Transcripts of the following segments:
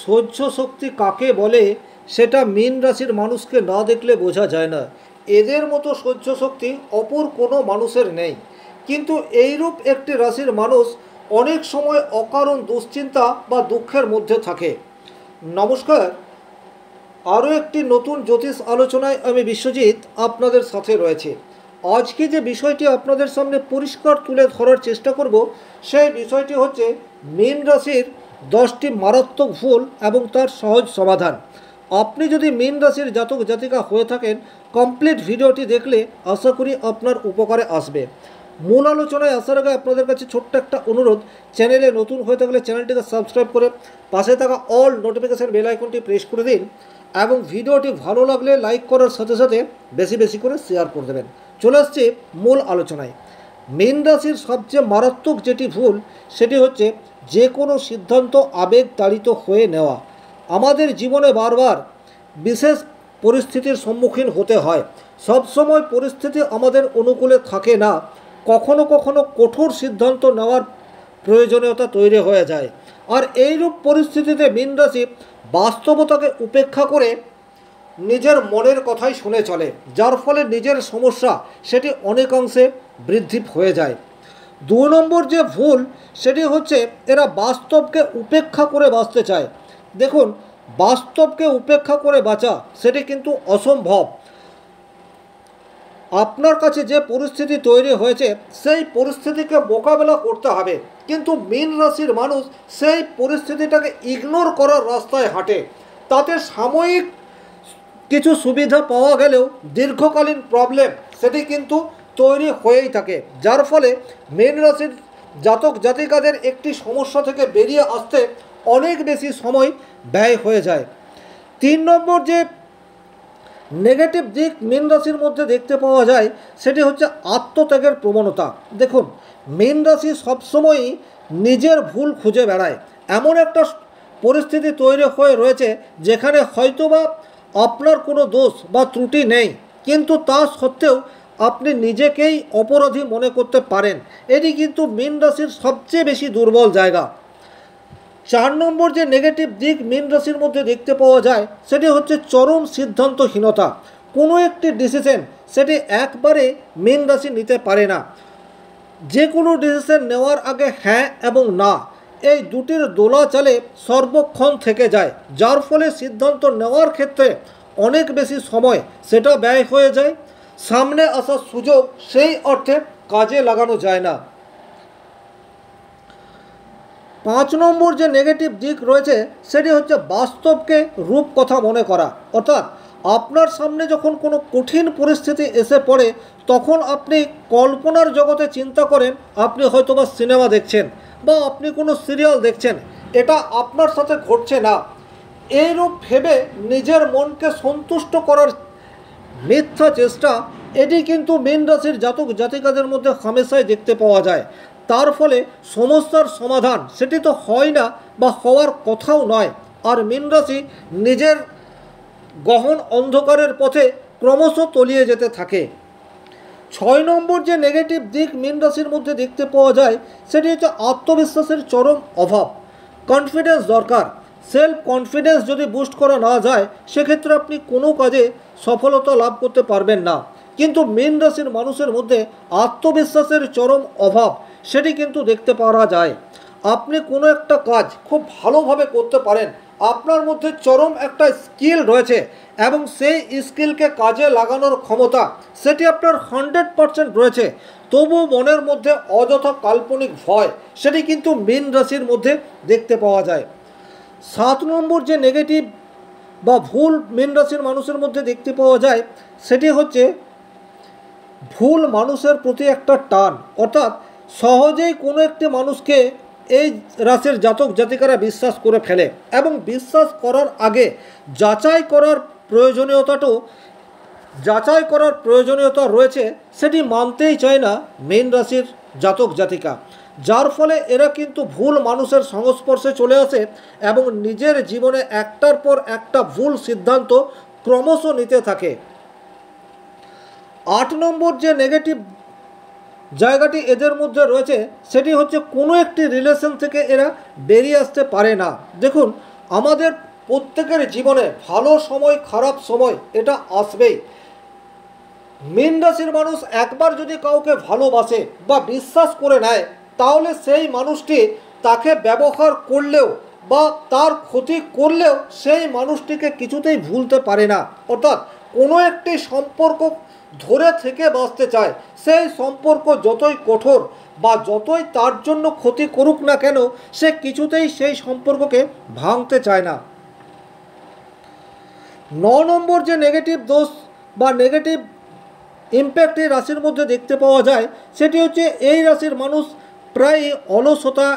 সহ্য শক্তি কাকে বলে সেটা মীন রাশির মানুষকে না দেখলে বোঝা যায় না। এদের মতো সহ্য শক্তি অপর কোনো মানুষের নেই। কিন্তু এইরূপ একটি রাশির মানুষ অনেক সময় অকারণ দুশ্চিন্তা বা দুঃখের মধ্যে থাকে। নমস্কার, আরও একটি নতুন জ্যোতিষ আলোচনায় আমি বিশ্বজিৎ আপনাদের সাথে রয়েছে। আজকে যে বিষয়টি আপনাদের সামনে পরিষ্কার তুলে ধরার চেষ্টা করব, সেই বিষয়টি হচ্ছে মীন রাশির 10টি মারাত্মক ভুল এবং তার সহজ সমাধান। আপনি যদি মীন রাশির জাতক জাতিকা হয়ে থাকেন, কমপ্লিট ভিডিওটি দেখলে আশা করি আপনার উপকারে আসবে। মূল আলোচনায় আসার আগে আপনাদের কাছে ছোট্ট একটা অনুরোধ, চ্যানেলে নতুন হয়ে থাকলে চ্যানেলটিকে সাবস্ক্রাইব করে পাশে থাকা অল নোটিফিকেশান বেল আইকনটি প্রেস করে দিন এবং ভিডিওটি ভালো লাগলে লাইক করার সাথে সাথে বেশি বেশি করে শেয়ার করে দেবেন। চলে আসছে মূল আলোচনায়। মীন রাশির সবচেয়ে মারাত্মক যেটি ভুল সেটি হচ্ছে যে কোনো সিদ্ধান্ত আবেগ তাড়িত হয়ে নেওয়া। আমাদের জীবনে বারবার বিশেষ পরিস্থিতির সম্মুখীন হতে হয়। সবসময় পরিস্থিতি আমাদের অনুকূলে থাকে না। কখনো কখনো কঠোর সিদ্ধান্ত নেওয়ার প্রয়োজনীয়তা তৈরি হয়ে যায়। আর এইরূপ পরিস্থিতিতে মীন রাশি বাস্তবতাকে উপেক্ষা করে নিজের মনের কথাই শুনে চলে, যার ফলে নিজের সমস্যা সেটি অনেকাংশে বৃদ্ধি হয়ে যায়। 2 নম্বর যে ভুল সেটি হচ্ছে এরা বাস্তবকে উপেক্ষা করে বাঁচতে চায়। দেখুন, বাস্তবকে উপেক্ষা করে বাঁচা সেটি কিন্তু অসম্ভব। আপনার কাছে যে পরিস্থিতি তৈরি হয়েছে সেই পরিস্থিতিকে মোকাবেলা করতে হবে, কিন্তু মীন রাশির মানুষ সেই পরিস্থিতিটাকে ইগনোর করার রাস্তায় হাঁটে। তাতে সাময়িক কিছু সুবিধা পাওয়া গেলেও দীর্ঘকালীন প্রবলেম সেটি কিন্তু তৈরি হয়েই থাকে, যার ফলে মীন রাশির জাতক জাতিকাদের একটি সমস্যা থেকে বেরিয়ে আসতে অনেক বেশি সময় ব্যয় হয়ে যায়। 3 নম্বর যে নেগেটিভ দিক মীন রাশির মধ্যে দেখতে পাওয়া যায় সেটি হচ্ছে আত্মত্যাগের প্রবণতা। দেখুন, মীন রাশি সবসময়ই নিজের ভুল খুঁজে বেড়ায়। এমন একটা পরিস্থিতি তৈরি হয়ে রয়েছে যেখানে হয়তোবা আপনার কোনো দোষ বা ত্রুটি নেই, কিন্তু তা সত্ত্বেও আপনি নিজেকেই অপরাধী মনে করতে পারেন। এটি কিন্তু মীন রাশির সবচেয়ে বেশি দুর্বল জায়গা। 4 নম্বর যে নেগেটিভ দিক মীন রাশির মধ্যে দেখতে পাওয়া যায় সেটি হচ্ছে চরম সিদ্ধান্তহীনতা। কোনো একটি ডিসিশন সেটি একবারে মীন রাশি নিতে পারে না। যে কোনো ডিসিশন নেওয়ার আগে হ্যাঁ এবং না এই দুটির দোলাচলে সর্বক্ষণ থেকে যায়, যার ফলে সিদ্ধান্ত নেওয়ার ক্ষেত্রে অনেক বেশি সময় সেটা ব্যয় হয়ে যায়। সামনে আসা সুযোগ সেই অর্থে কাজে লাগানো যায় না। 5 নম্বর যে নেগেটিভ দিক রয়েছে সেটি হচ্ছে বাস্তবকে রূপকথা মনে করা। অর্থাৎ আপনার সামনে যখন কোনো কঠিন পরিস্থিতি এসে পড়ে তখন আপনি কল্পনার জগতে চিন্তা করেন আপনি হয়তোবা সিনেমা দেখছেন বা আপনি কোনো সিরিয়াল দেখছেন, এটা আপনার সাথে ঘটছে না। এইরূপ ভেবে নিজের মনকে সন্তুষ্ট করার মিথ্যা চেষ্টা, এটি কিন্তু মীন রাশির জাতক জাতিকাদের মধ্যে হামেশাই দেখতে পাওয়া যায়। তার ফলে সমস্যার সমাধান সেটি তো হয় না বা হওয়ার কথাও নয়, আর মীন রাশি নিজের গহন অন্ধকারের পথে ক্রমশ তলিয়ে যেতে থাকে। 6 নম্বর যে নেগেটিভ দিক মীন রাশির মধ্যে দেখতে পাওয়া যায় সেটি হচ্ছে আত্মবিশ্বাসের চরম অভাব। কনফিডেন্স দরকার। সেলফ কনফিডেন্স যদি বুস্ট করা না যায় সেক্ষেত্রে আপনি কোনো কাজে সফলতা লাভ করতে পারবেন না। কিন্তু মীন রাশির মানুষের মধ্যে আত্মবিশ্বাসের চরম অভাব সেটি কিন্তু দেখতে পাওয়া যায়। আপনি কোনো একটা কাজ খুব ভালোভাবে করতে পারেন, আপনার মধ্যে চরম একটা স্কিল রয়েছে এবং সেই স্কিলকে কাজে লাগানোর ক্ষমতা সেটি আপনার 100% রয়েছে, তবু মনের মধ্যে অযথা কাল্পনিক ভয় সেটি কিন্তু মীন রাশির মধ্যে দেখতে পাওয়া যায়। 7 নম্বর যে নেগেটিভ বা ভুল মীন রাশির মানুষের মধ্যে দেখতে পাওয়া যায় সেটি হচ্ছে ভুল মানুষের প্রতি একটা টান। অর্থাৎ সহজেই কোনো একটি মানুষকে এই রাশির জাতক জাতিকারা বিশ্বাস করে ফেলে এবং বিশ্বাস করার আগে যাচাই করার প্রয়োজনীয়তা রয়েছে সেটি মানতেই চায় না মীন রাশির জাতক জাতিকা, যার ফলে এরা কিন্তু ভুল মানুষের সংস্পর্শে চলে আসে এবং নিজের জীবনে একটার পর একটা ভুল সিদ্ধান্ত ক্রমশ নিতে থাকে। 8 নম্বর যে নেগেটিভ জায়গাটি এদের মধ্যে রয়েছে সেটি হচ্ছে কোনো একটি রিলেশন থেকে এরা বেরিয়ে আসতে পারে না। দেখুন, আমাদের প্রত্যেকের জীবনে ভালো সময় খারাপ সময় এটা আসবেই। মীন রাশির মানুষ একবার যদি কাউকে ভালোবাসে বা বিশ্বাস করে নেয়, তাহলে সেই মানুষটি তাকে ব্যবহার করলেও বা তার ক্ষতি করলেও সেই মানুষটিকে কিছুতেই ভুলতে পারে না। অর্থাৎ কোনো একটি সম্পর্ক ধরে থেকে বাঁচতে চায়, সেই সম্পর্ক যতই কঠোর বা যতই তার জন্য ক্ষতি করুক না কেন, সে কিছুতেই সেই সম্পর্ককে ভাঙতে চায় না। 9 নম্বর যে নেগেটিভ দোষ বা নেগেটিভ ইম্প্যাক্ট এই রাশির মধ্যে দেখতে পাওয়া যায়, সেটি হচ্ছে এই রাশির মানুষ প্রায় অলসতা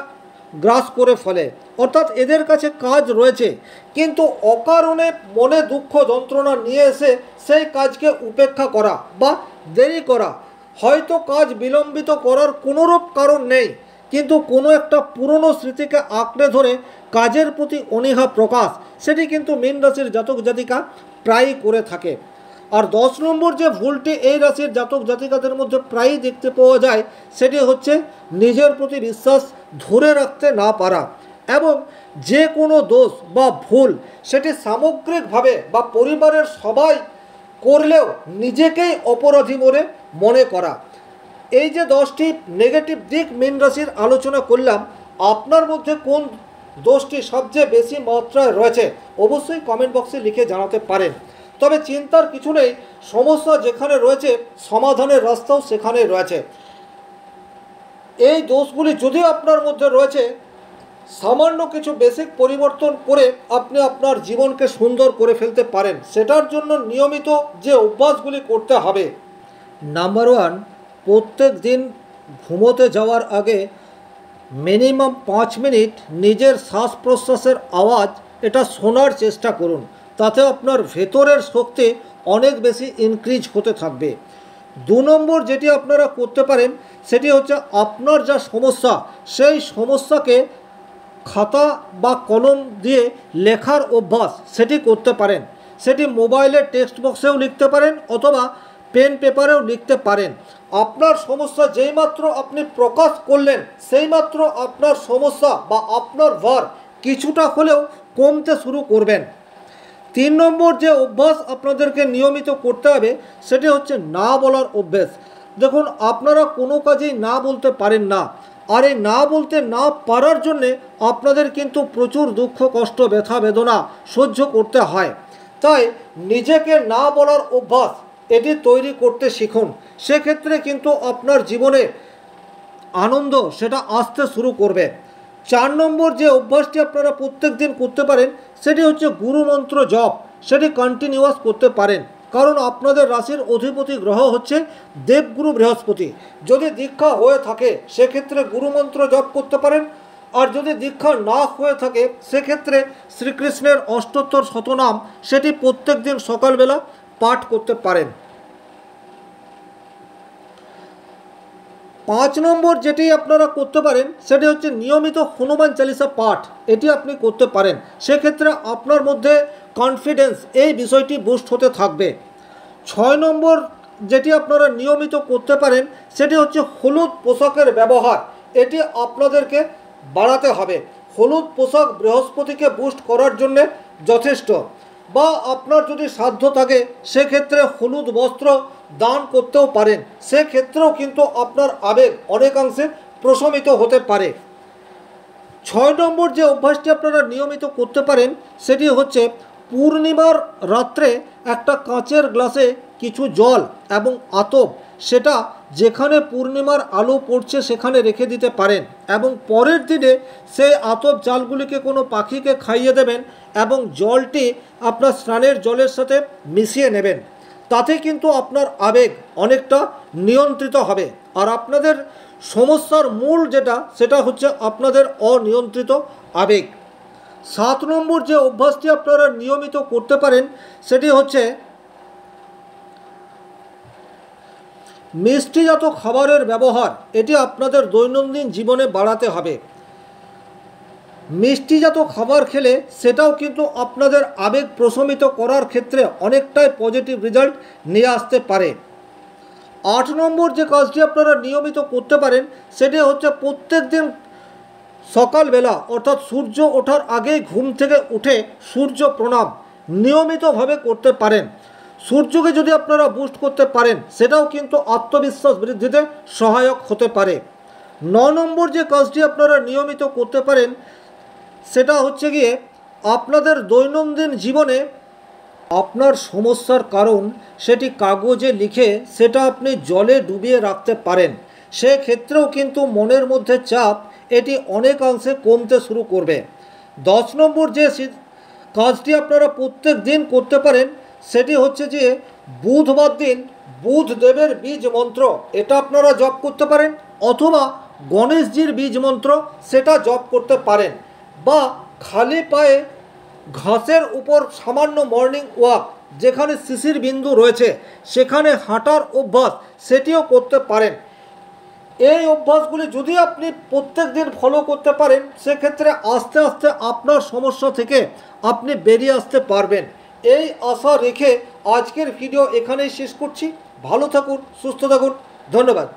গ্রাস করে ফেলে। অর্থাৎ এদের কাছে কাজ রয়েছে, কিন্তু অকারণে মনে দুঃখ যন্ত্রণা নিয়ে এসে সেই কাজকে উপেক্ষা করা বা দেরি করা। হয়তো কাজ বিলম্বিত করার কোনোরূপ কারণ নেই, কিন্তু কোনো একটা পুরনো স্মৃতিকে আঁকড়ে ধরে কাজের প্রতি অনীহা প্রকাশ, সেটি কিন্তু মীন রাশির জাতক জাতিকা প্রায়ই করে থাকে। আর 10 নম্বর যে ভুলটি এই রাশির জাতক জাতিকাদের মধ্যে প্রায়ই দেখতে পাওয়া যায়, সেটি হচ্ছে নিজের প্রতি বিশ্বাস ধরে রাখতে না পারা এবং যে কোনো দোষ বা ভুল সেটি সামগ্রিকভাবে বা পরিবারের সবাই করলেও নিজেকেই অপরাধী বলে মনে করা। এই যে 10টি নেগেটিভ দিক মীন রাশির আলোচনা করলাম, আপনার মধ্যে কোন দোষটি সবচেয়ে বেশি মাত্রায় রয়েছে অবশ্যই কমেন্ট বক্সে লিখে জানাতে পারেন। তবে চিন্তার কিছু নেই, সমস্যা যেখানে রয়েছে সমাধানের রাস্তাও সেখানেই রয়েছে। এই দোষগুলি যদি আপনার মধ্যে রয়েছে, সামান্য কিছু বেসিক পরিবর্তন করে আপনি আপনার জীবনকে সুন্দর করে ফেলতে পারেন। সেটার জন্য নিয়মিত যে অভ্যাসগুলি করতে হবে, নাম্বার 1, প্রত্যেক দিন ঘুমোতে যাওয়ার আগে মিনিমাম 5 মিনিট নিজের শ্বাস প্রশ্বাসের আওয়াজ এটা শোনার চেষ্টা করুন। তাতে আপনার ভেতরের শক্তি অনেক বেশি ইনক্রিজ হতে থাকবে। 2 নম্বর যেটি আপনারা করতে পারেন, সেটি হচ্ছে আপনার যা সমস্যা সেই সমস্যাকে খাতা বা কলম দিয়ে লেখার অভ্যাস সেটি করতে পারেন। সেটি মোবাইলের টেক্সট বক্সেও লিখতে পারেন অথবা পেন পেপারেও লিখতে পারেন। আপনার সমস্যা যেইমাত্র আপনি প্রকাশ করলেন, সেইমাত্র আপনার সমস্যা বা আপনার ভার কিছুটা হলেও কমতে শুরু করবেন। 3 নম্বর যে অভ্যাস আপনাদেরকে নিয়মিত করতে হবে, সেটি হচ্ছে না বলার অভ্যাস। দেখুন, আপনারা কোনো কাজেই না বলতে পারেন না, আর এই না বলতে না পারার জন্যে আপনাদের কিন্তু প্রচুর দুঃখ কষ্ট ব্যথা বেদনা সহ্য করতে হয়। তাই নিজেকে না বলার অভ্যাস এটি তৈরি করতে শিখুন। সেক্ষেত্রে কিন্তু আপনার জীবনে আনন্দ সেটা আসতে শুরু করবে। 4 নম্বর যে অভ্যাসটি আপনারা প্রত্যেক দিন করতে পারেন, সেটি হচ্ছে গুরুমন্ত্র জপ। সেটি কন্টিনিউয়াস করতে পারেন, কারণ আপনাদের রাশির অধিপতি গ্রহ হচ্ছে দেবগুরু বৃহস্পতি। যদি দীক্ষা হয়ে থাকে সেক্ষেত্রে গুরুমন্ত্র জপ করতে পারেন, আর যদি দীক্ষা না হয়ে থাকে সেক্ষেত্রে শ্রীকৃষ্ণের অষ্টোত্তর শতনাম সেটি প্রত্যেক দিন সকালবেলা পাঠ করতে পারেন। 5 নম্বর যেটি আপনারা করতে পারেন, সেটি হচ্ছে নিয়মিত হনুমান চালিসা পাঠ। এটি আপনি করতে পারেন, সেক্ষেত্রে আপনার মধ্যে কনফিডেন্স এই বিষয়টি বুস্ট হতে থাকবে। 6 নম্বর যেটি আপনারা নিয়মিত করতে পারেন, সেটি হচ্ছে হলুদ পোশাকের ব্যবহার। এটি আপনাদেরকে বাড়াতে হবে। হলুদ পোশাক বৃহস্পতিকে বুস্ট করার জন্যে যথেষ্ট। বা আপনার যদি সাধ্য থাকে সেক্ষেত্রে হলুদ বস্ত্র দান করতেও পারেন, সেক্ষেত্রেও কিন্তু আপনার আবেগ অনেকাংশে প্রশমিত হতে পারে। 6 নম্বর যে অভ্যাসটি আপনারা নিয়মিত করতে পারেন, সেটি হচ্ছে পূর্ণিমার রাত্রে একটা কাঁচের গ্লাসে কিছু জল এবং আতপ সেটা যেখানে পূর্ণিমার আলো পড়ছে সেখানে রেখে দিতে পারেন, এবং পরের দিনে সেই আতপ জালগুলিকে কোনো পাখিকে খাইয়ে দেবেন এবং জলটি আপনার স্নানের জলের সাথে মিশিয়ে নেবেন। তাতে কিন্তু আপনার আবেগ অনেকটা নিয়ন্ত্রিত হবে। আর আপনাদের সমস্যার মূল যেটা, সেটা হচ্ছে আপনাদের অনিয়ন্ত্রিত আবেগ। 7 নম্বর যে অভ্যাসটি আপনারা নিয়মিত করতে পারেন, সেটি হচ্ছে মিষ্টিজাত খাবারের ব্যবহার। এটি আপনাদের দৈনন্দিন জীবনে বাড়াতে হবে। মিষ্টিজাত খাবার খেলে সেটাও কিন্তু আপনাদের আবেগ প্রশমিত করার ক্ষেত্রে অনেকটাই পজিটিভ রেজাল্ট নিয়ে আসতে পারে। 8 নম্বর যে কাজটি আপনারা নিয়মিত করতে পারেন, সেটি হচ্ছে প্রত্যেক দিন সকালবেলা অর্থাৎ সূর্য ওঠার আগেই ঘুম থেকে উঠে সূর্য প্রণাম নিয়মিতভাবে করতে পারেন। সূর্যকে যদি আপনারা বুস্ট করতে পারেন সেটাও কিন্তু আত্মবিশ্বাস বৃদ্ধিতে সহায়ক হতে পারে। 9 নম্বর যে কাজটি আপনারা নিয়মিত করতে পারেন সেটা হচ্ছে গিয়ে আপনাদের দৈনন্দিন জীবনে আপনার সমস্যার কারণ সেটি কাগজে লিখে সেটা আপনি জলে ডুবিয়ে রাখতে পারেন। সেক্ষেত্রেও কিন্তু মনের মধ্যে চাপ এটি অনেকাংশে কমতে শুরু করবে। 10 নম্বর যে কাজটি আপনারা প্রত্যেক দিন করতে পারেন সেটি হচ্ছে যে বুধবার দিন বুধ দেবের বীজ মন্ত্র এটা আপনারা জপ করতে পারেন, অথবা গণেশজির বীজ মন্ত্র সেটা জপ করতে পারেন, বা খালি পায়ে ঘাসের উপর সামান্য মর্নিং ওয়াক যেখানে শিশির বিন্দু রয়েছে সেখানে হাঁটার অভ্যাস সেটিও করতে পারেন। এই অভ্যাসগুলি যদি আপনি প্রত্যেক দিন ফলো করতে পারেন সেক্ষেত্রে আস্তে আস্তে আপনার সমস্যা থেকে আপনি বেরিয়ে আসতে পারবেন। এই আশা রেখে আজকের ভিডিও এখানেই শেষ করছি। ভালো থাকুন, সুস্থ থাকুন, ধন্যবাদ।